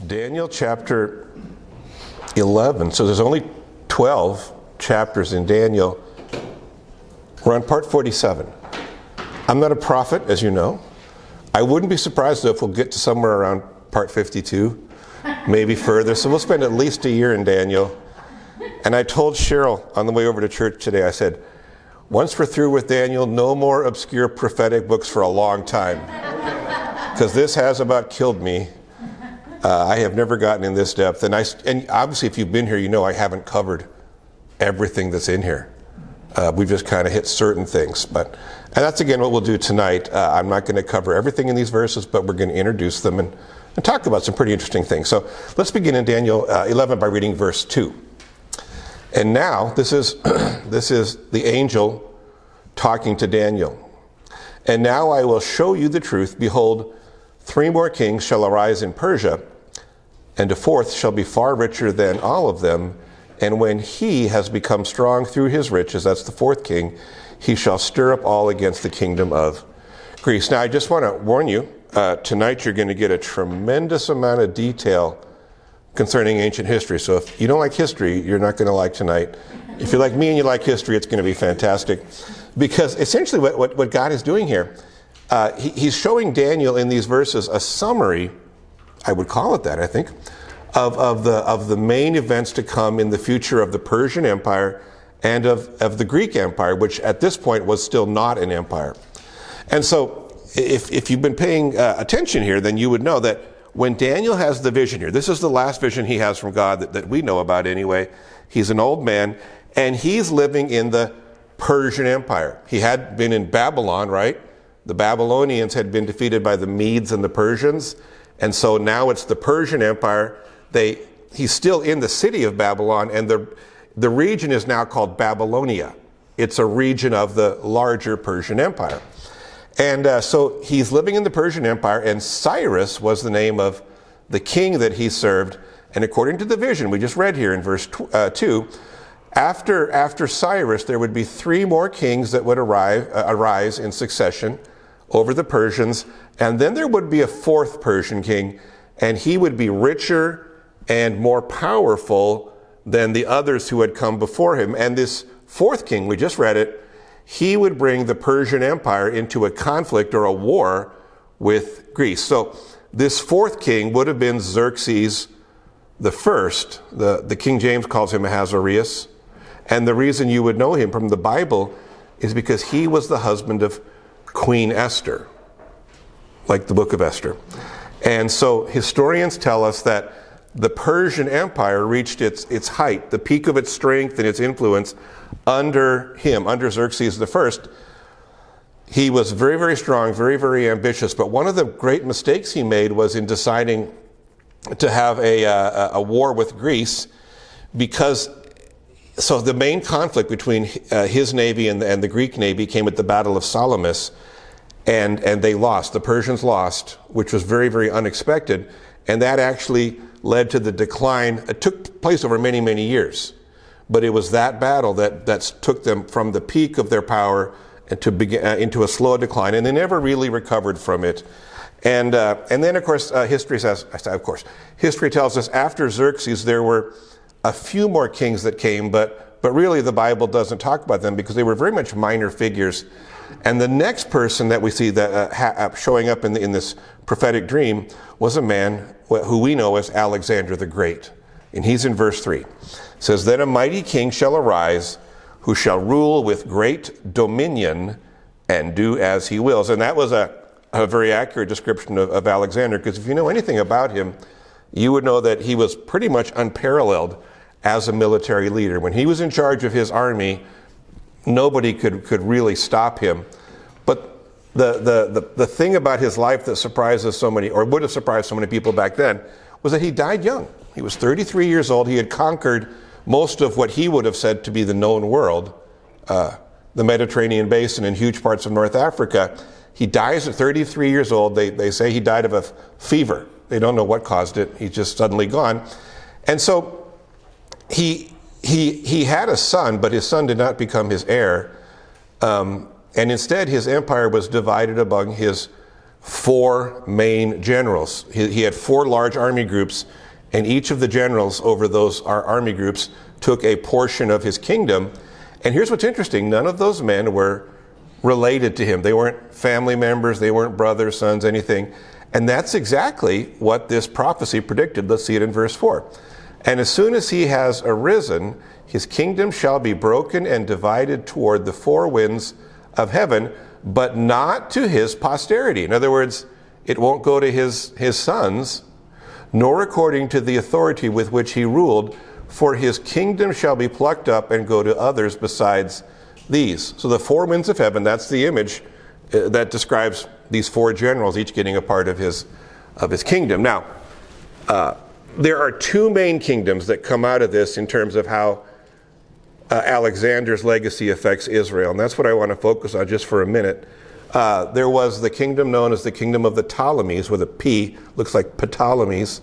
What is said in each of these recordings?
Daniel chapter 11. So there's only 12 chapters in Daniel. We're on part 47. I'm not a prophet, as you know. I wouldn't be surprised though if we'll get to somewhere around part 52, maybe further. So we'll spend at least a year in Daniel. And I told Cheryl on the way over to church today, I said, once we're through with Daniel, no more obscure prophetic books for a long time. Because this has about killed me. I have never gotten in this depth. And obviously, if you've been here, you know I haven't covered everything that's in here. We've just kind of hit certain things. And that's, again, what we'll do tonight. I'm not going to cover everything in these verses, but we're going to introduce them and talk about some pretty interesting things. So let's begin in Daniel 11 by reading verse 2. And now, this is the angel talking to Daniel. And now I will show you the truth. Behold, 3 more kings shall arise in Persia, and a 4th shall be far richer than all of them. And when he has become strong through his riches, that's the 4th king, he shall stir up all against the kingdom of Greece. Now, I just want to warn you, tonight you're going to get a tremendous amount of detail concerning ancient history. So if you don't like history, you're not going to like tonight. If you're like me and you like history, it's going to be fantastic. Because essentially what God is doing here, he's showing Daniel in these verses a summary, I would call it that, I think, of the main events to come in the future of the Persian Empire and of the Greek Empire, which at this point was still not an empire. And so if you've been paying attention here, then you would know that when Daniel has the vision here, this is the last vision he has from God that we know about anyway. He's an old man, and he's living in the Persian Empire. He had been in Babylon, right? The Babylonians had been defeated by the Medes and the Persians, and so now it's the Persian Empire. He's still in the city of Babylon, and the region is now called Babylonia. It's a region of the larger Persian Empire. And so he's living in the Persian Empire, and Cyrus was the name of the king that he served. And according to the vision we just read here in verse 2, after Cyrus, there would be 3 more kings that would arise in succession over the Persians. And then there would be a 4th Persian king, and he would be richer and more powerful than the others who had come before him. And this 4th king, we just read it, he would bring the Persian Empire into a conflict or a war with Greece. So this 4th king would have been Xerxes the first. The King James calls him Ahasuerus. And the reason you would know him from the Bible is because he was the husband of Queen Esther, like the book of Esther. And so historians tell us that the Persian Empire reached its height, the peak of its strength and its influence under him, under Xerxes the first. He was very, very strong, very, very ambitious. But one of the great mistakes he made was in deciding to have a war with Greece, because so the main conflict between his navy and the Greek navy came at the Battle of Salamis, and they lost. The Persians lost, which was very, very unexpected, and that actually led to the decline. It took place over many, many years, but it was that battle that took them from the peak of their power into a slow decline, and they never really recovered from it. And then, of course, history tells us after Xerxes there were a few more kings that came, but really the Bible doesn't talk about them because they were very much minor figures. And the next person that we see that showing up in this prophetic dream was a man who we know as Alexander the Great. And he's in verse 3. It says, "Then a mighty king shall arise, who shall rule with great dominion and do as he wills." And that was a very accurate description of Alexander, because if you know anything about him, you would know that he was pretty much unparalleled as a military leader. When he was in charge of his army, nobody could really stop him. But the thing about his life that surprises so many, or would have surprised so many people back then, was that he died young. He was 33 years old. He had conquered most of what he would have said to be the known world, the Mediterranean basin and huge parts of North Africa. He dies at 33 years old. They say he died of a fever. They don't know what caused it. He's just suddenly gone. And so he had a son, but his son did not become his heir. And instead, his empire was divided among his 4 main generals. He had 4 large army groups, and each of the generals over those army groups took a portion of his kingdom. And here's what's interesting. None of those men were related to him. They weren't family members. They weren't brothers, sons, anything. And that's exactly what this prophecy predicted. Let's see it in verse 4. And as soon as he has arisen, his kingdom shall be broken and divided toward the 4 winds of heaven, but not to his posterity. In other words, it won't go to his sons, nor according to the authority with which he ruled, for his kingdom shall be plucked up and go to others besides these. So the 4 winds of heaven, that's the image that describes these 4 generals, each getting a part of his kingdom. Now, there are 2 main kingdoms that come out of this in terms of how Alexander's legacy affects Israel, and that's what I want to focus on just for a minute. There was the kingdom known as the kingdom of the Ptolemies, with a P, looks like Ptolemies,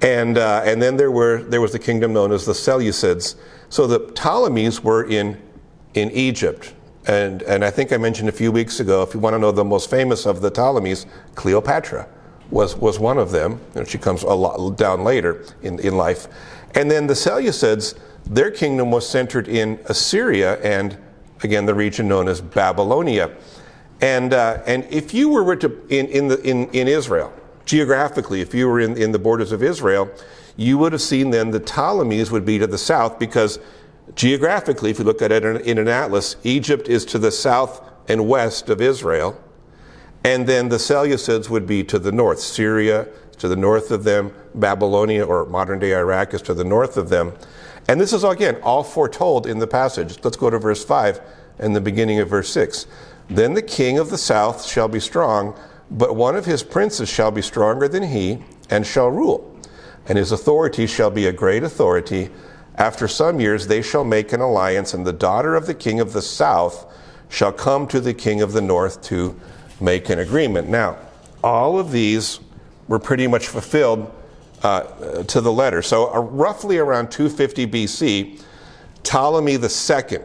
and then there was the kingdom known as the Seleucids. So the Ptolemies were in Egypt, and I think I mentioned a few weeks ago, if you want to know the most famous of the Ptolemies, Cleopatra was one of them. She comes a lot down later in life. And then the Seleucids, their kingdom was centered in Assyria and, again, the region known as Babylonia. And if you were to in Israel, geographically, if you were in the borders of Israel, you would have seen then the Ptolemies would be to the south, because geographically, if you look at it in an atlas, Egypt is to the south and west of Israel, and then the Seleucids would be to the north. Syria is to the north of them. Babylonia, or modern-day Iraq, is to the north of them. And this is, again, all foretold in the passage. Let's go to verse 5 and the beginning of verse 6. Then the king of the south shall be strong, but one of his princes shall be stronger than he, and shall rule. And his authority shall be a great authority. After some years they shall make an alliance, and the daughter of the king of the south shall come to the king of the north to make an agreement. Now, all of these were pretty much fulfilled to the letter. So roughly around 250 BC, Ptolemy II,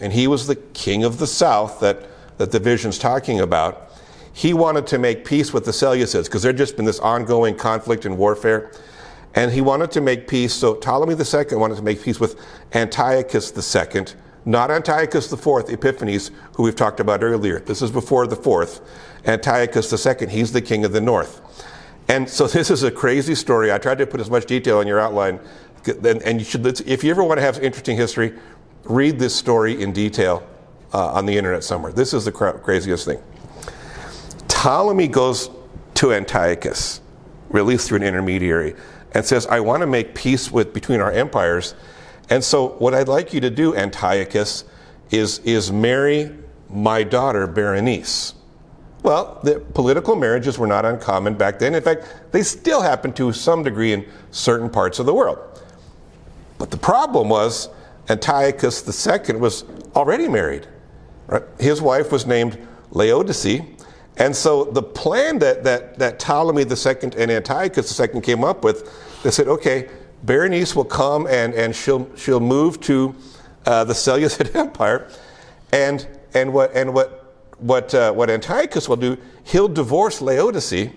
and he was the king of the south that the vision's talking about, he wanted to make peace with the Seleucids, because there'd just been this ongoing conflict and warfare. And he wanted to make peace, so Ptolemy II wanted to make peace with Antiochus II, not Antiochus IV Epiphanes, who we've talked about earlier. This is before the 4th. Antiochus II, he's the king of the north. And so this is a crazy story. I tried to put as much detail in your outline. And you should, if you ever want to have interesting history, read this story in detail on the internet somewhere. This is the craziest thing. Ptolemy goes to Antiochus, released through an intermediary, and says, I want to make peace between our empires. And so what I'd like you to do, Antiochus, is marry my daughter Berenice. Well, the political marriages were not uncommon back then. In fact, they still happen to some degree in certain parts of the world. But the problem was Antiochus II was already married. Right? His wife was named Laodice. And so the plan that Ptolemy II and Antiochus II came up with, they said, okay, Berenice will come and she'll move to the Seleucid Empire, and what Antiochus will do, he'll divorce Laodice,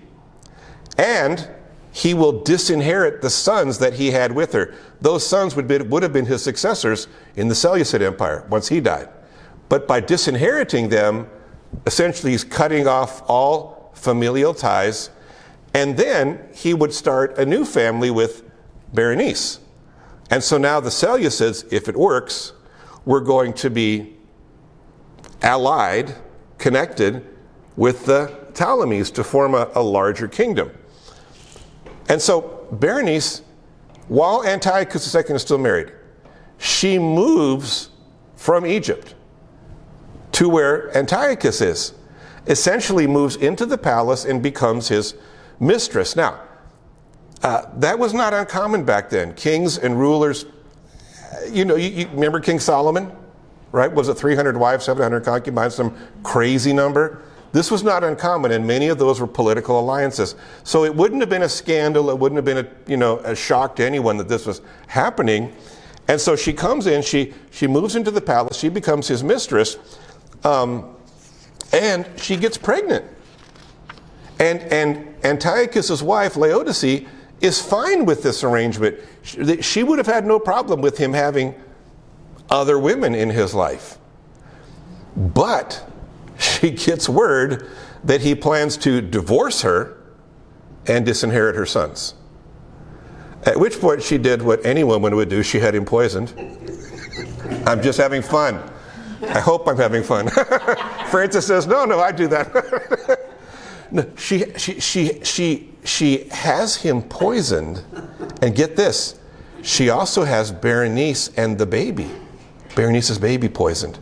and he will disinherit the sons that he had with her. Those sons would have been his successors in the Seleucid Empire once he died. But by disinheriting them, essentially he's cutting off all familial ties, and then he would start a new family with Berenice. And so now the Seleucids, if it works, we're going to be allied, connected with the Ptolemies to form a larger kingdom. And so Berenice, while Antiochus II is still married, she moves from Egypt to where Antiochus is, essentially moves into the palace and becomes his mistress. Now, that was not uncommon back then. Kings and rulers, you remember King Solomon, right? Was it 300 wives, 700 concubines, some crazy number? This was not uncommon, and many of those were political alliances. So it wouldn't have been a scandal. It wouldn't have been a shock to anyone that this was happening. And so she comes in, she moves into the palace, she becomes his mistress, and she gets pregnant. And Antiochus' wife, Laodice, is fine with this arrangement. She would have had no problem with him having other women in his life. But she gets word that he plans to divorce her and disinherit her sons. At which point she did what any woman would do. She had him poisoned. I'm just having fun. I hope I'm having fun. Francis says, no, I do that. No, she has him poisoned. And get this, she also has Berenice's baby poisoned,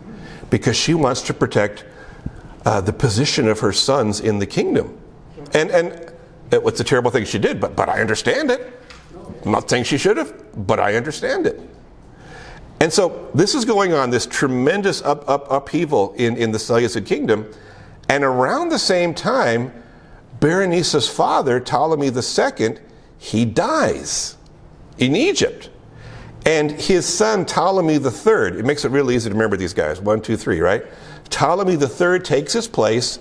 because she wants to protect the position of her sons in the kingdom. And it's a terrible thing she did, but I understand it. I'm not saying she should have, but I understand it. And so this is going on, this tremendous upheaval in the Seleucid kingdom. And around the same time, Berenice's father, Ptolemy II, he dies in Egypt. And his son, Ptolemy III, it makes it really easy to remember these guys, 1, 2, 3, right? Ptolemy III takes his place,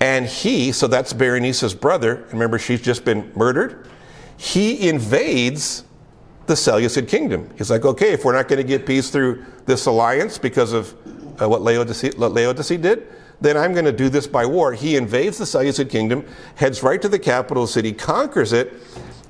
and so that's Berenice's brother, remember she's just been murdered, he invades the Seleucid kingdom. He's like, okay, if we're not going to get peace through this alliance because of what Laodice did, then I'm going to do this by war. He invades the Seleucid kingdom, heads right to the capital city, conquers it,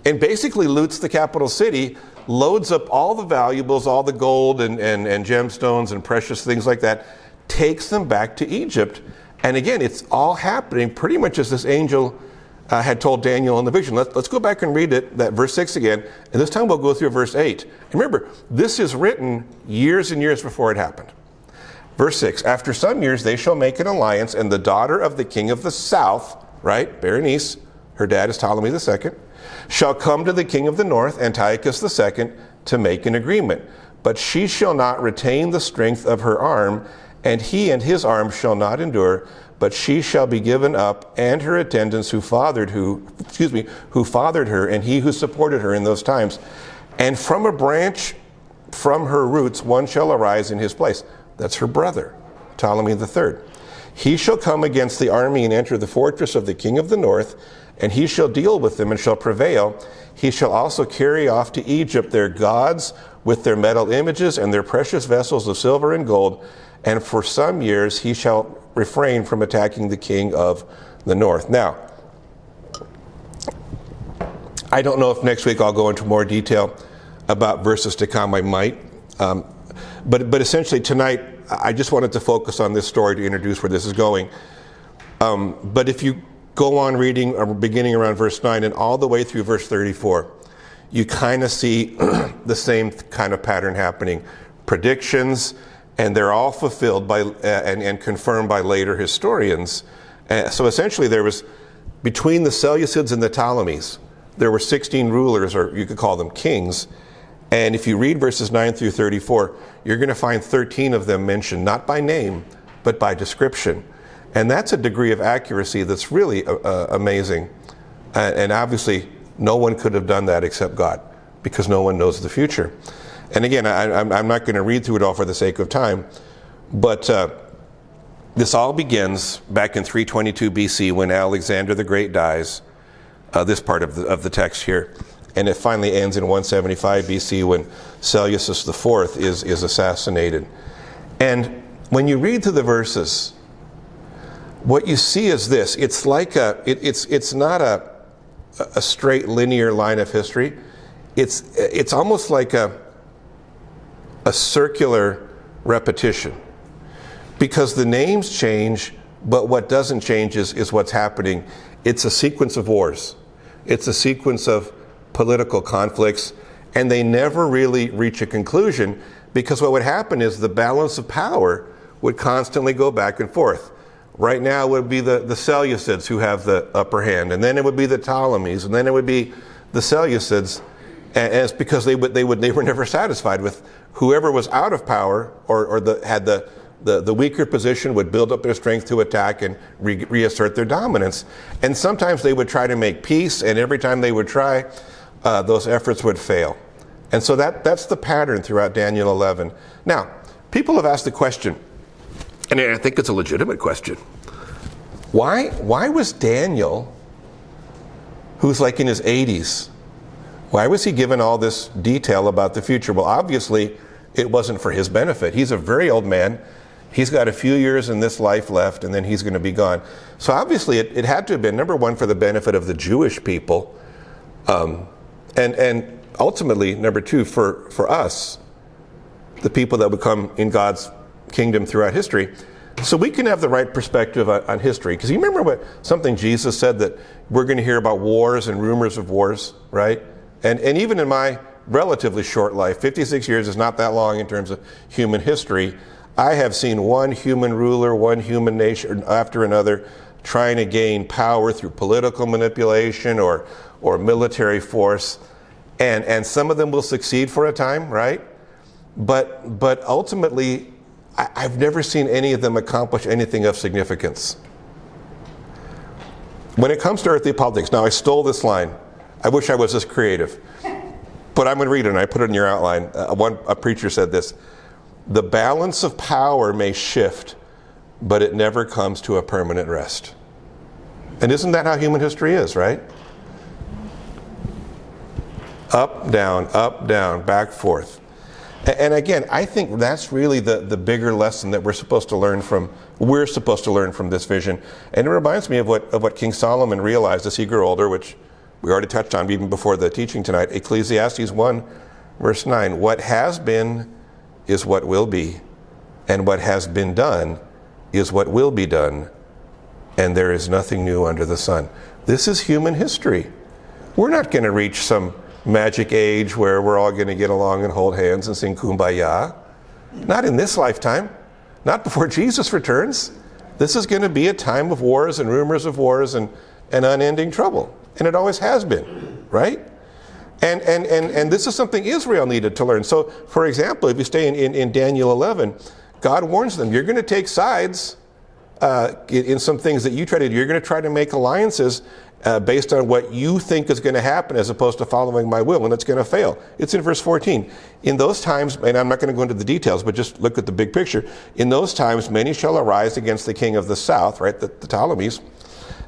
and basically loots the capital city, loads up all the valuables, all the gold and gemstones and precious things like that, takes them back to Egypt. And again, it's all happening pretty much as this angel had told Daniel in the vision. Let's go back and read it, that verse 6 again, and this time we'll go through verse 8. And remember, this is written years and years before it happened. Verse 6, after some years they shall make an alliance, and the daughter of the king of the south, right, Berenice, her dad is Ptolemy II, shall come to the king of the north, Antiochus II, to make an agreement. But she shall not retain the strength of her arm, and he and his arm shall not endure, but she shall be given up, and her attendants who fathered her, and he who supported her in those times. And from a branch from her roots one shall arise in his place. That's her brother, Ptolemy III. He shall come against the army and enter the fortress of the king of the north, and he shall deal with them and shall prevail. He shall also carry off to Egypt their gods with their metal images and their precious vessels of silver and gold, and for some years he shall refrain from attacking the king of the north. Now, I don't know if next week I'll go into more detail about verses to come. I might. But essentially tonight, I just wanted to focus on this story to introduce where this is going. But if you go on reading, beginning around verse 9 and all the way through verse 34, you kind of see the same kind of pattern happening. Predictions, and they're all fulfilled by and confirmed by later historians. So essentially there was, between the Seleucids and the Ptolemies, there were 16 rulers, or you could call them kings. And if you read verses 9 through 34, you're going to find 13 of them mentioned, not by name, but by description. And that's a degree of accuracy that's really amazing. And obviously, no one could have done that except God, because no one knows the future. And again, I'm not going to read through it all for the sake of time, but this all begins back in 322 BC when Alexander the Great dies, this part of the text here. And it finally ends in 175 BC when Seleucus IV is assassinated. And when you read through the verses, what you see is this. It's like it's not a straight linear line of history. It's almost like a circular repetition, because the names change, but what doesn't change is what's happening. It's a sequence of wars. It's a sequence of political conflicts, and they never really reach a conclusion, because what would happen is the balance of power would constantly go back and forth. Right now it would be the Seleucids who have the upper hand, and then it would be the Ptolemies, and then it would be the Seleucids, and it's because they were never satisfied with whoever was out of power or had the weaker position would build up their strength to attack and reassert their dominance. And sometimes they would try to make peace, and every time they would try, those efforts would fail. And so that's the pattern throughout Daniel 11. Now, people have asked the question, and I think it's a legitimate question. Why was Daniel who's like in his 80s. Why was he given all this detail about the future? Well, obviously, it wasn't for his benefit. He's a very old man. He's got a few years in this life left, and then he's going to be gone. So obviously, it had to have been, number one, for the benefit of the Jewish people, and ultimately, number two, for us, the people that would come in God's kingdom throughout history, so we can have the right perspective on history. Because you remember something Jesus said, that we're going to hear about wars and rumors of wars, right? And even in my relatively short life, 56 years is not that long in terms of human history, I have seen one human ruler, one human nation after another trying to gain power through political manipulation or military force. And some of them will succeed for a time, right? But ultimately, I've never seen any of them accomplish anything of significance. When it comes to earthly politics, now I stole this line. I wish I was this creative. But I'm going to read it, and I put it in your outline. A preacher said this: the balance of power may shift, but it never comes to a permanent rest. And isn't that how human history is, right? Up, down, back, forth. And again, I think that's really the bigger lesson that we're supposed to learn from this vision. And it reminds me of what King Solomon realized as he grew older, which we already touched on even before the teaching tonight. Ecclesiastes 1, verse 9. What has been is what will be, and what has been done is what will be done, and there is nothing new under the sun. This is human history. We're not going to reach some magic age where we're all going to get along and hold hands and sing Kumbaya. Not in this lifetime. Not before Jesus returns. This is going to be a time of wars and rumors of wars and unending trouble. And it always has been, right? And this is something Israel needed to learn. So, for example, if you stay in Daniel 11, God warns them, you're going to take sides in some things that you try to do. You're going to try to make alliances based on what you think is going to happen as opposed to following my will, and it's going to fail. It's in verse 14. In those times, and I'm not going to go into the details, but just look at the big picture. In those times, many shall arise against the king of the south, right, the Ptolemies,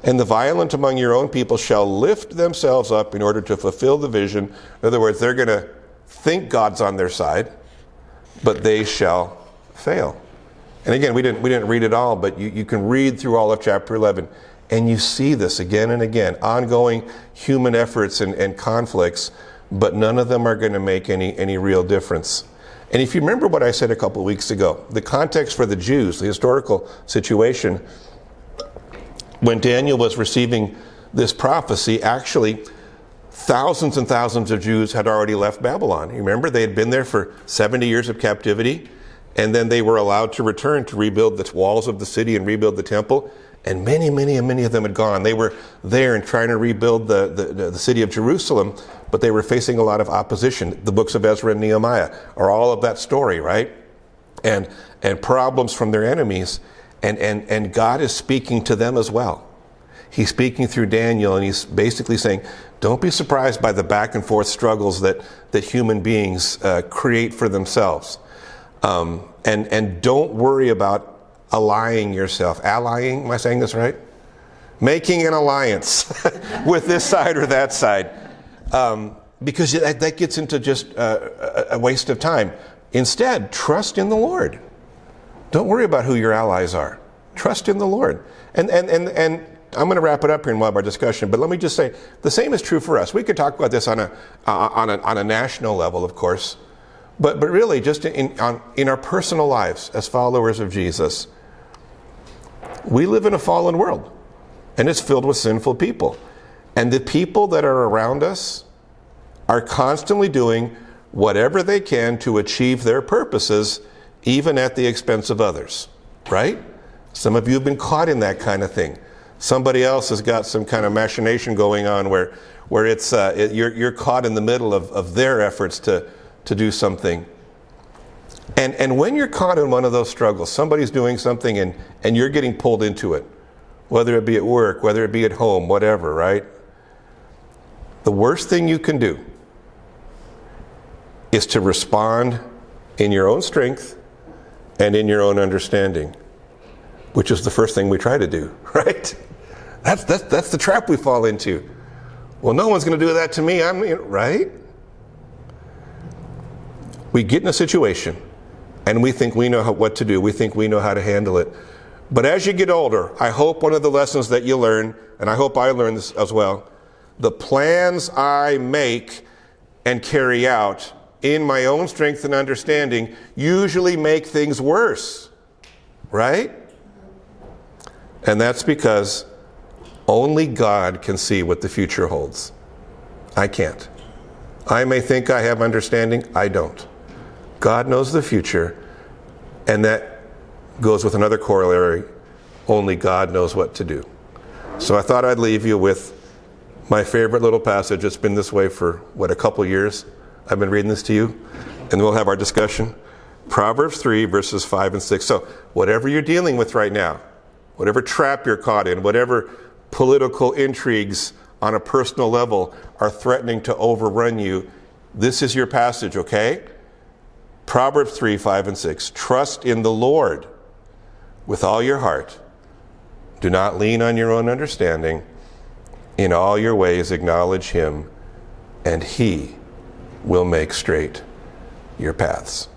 and the violent among your own people shall lift themselves up in order to fulfill the vision. In other words, they're going to think God's on their side, but they shall fail. And again, we didn't read it all, but you can read through all of chapter 11, and you see this again and again, ongoing human efforts and conflicts, but none of them are going to make any real difference. And if you remember what I said a couple of weeks ago, the context for the Jews, the historical situation, when Daniel was receiving this prophecy, actually thousands and thousands of Jews had already left Babylon. You remember, they had been there for 70 years of captivity, and then they were allowed to return to rebuild the walls of the city and rebuild the temple. And many of them had gone. They were there and trying to rebuild the city of Jerusalem, but they were facing a lot of opposition. The books of Ezra and Nehemiah are all of that story, right? And problems from their enemies. And God is speaking to them as well. He's speaking through Daniel, and he's basically saying, don't be surprised by the back and forth struggles that human beings create for themselves. And don't worry about allying yourself. Allying, am I saying this right? Making an alliance with this side or that side. Because that gets into just a waste of time. Instead, trust in the Lord. Don't worry about who your allies are. Trust in the Lord. And I'm going to wrap it up here in one of our discussion, but let me just say, the same is true for us. We could talk about this on a national level, of course, but really just in our personal lives as followers of Jesus. We live in a fallen world, and it's filled with sinful people. And the people that are around us are constantly doing whatever they can to achieve their purposes, even at the expense of others, right? Some of you have been caught in that kind of thing. Somebody else has got some kind of machination going on where it's you're caught in the middle of their efforts to do something. And when you're caught in one of those struggles, somebody's doing something and you're getting pulled into it, whether it be at work, whether it be at home, whatever, right? The worst thing you can do is to respond in your own strength and in your own understanding, which is the first thing we try to do, right? That's the trap we fall into. Well, no one's going to do that to me. Right? We get in a situation and we think we know what to do. We think we know how to handle it. But as you get older, I hope one of the lessons that you learn, and I hope I learned this as well, the plans I make and carry out in my own strength and understanding usually make things worse, right? And that's because only God can see what the future holds. I can't. I may think I have understanding, I don't. God knows the future, and that goes with another corollary. Only God knows what to do. So I thought I'd leave you with my favorite little passage. It's been this way for, a couple years. I've been reading this to you, and we'll have our discussion. Proverbs 3, verses 5 and 6. So whatever you're dealing with right now, whatever trap you're caught in, whatever political intrigues on a personal level are threatening to overrun you, this is your passage, okay? Proverbs 3, 5 and 6. Trust in the Lord with all your heart. Do not lean on your own understanding. In all your ways acknowledge him, and he will make straight your paths.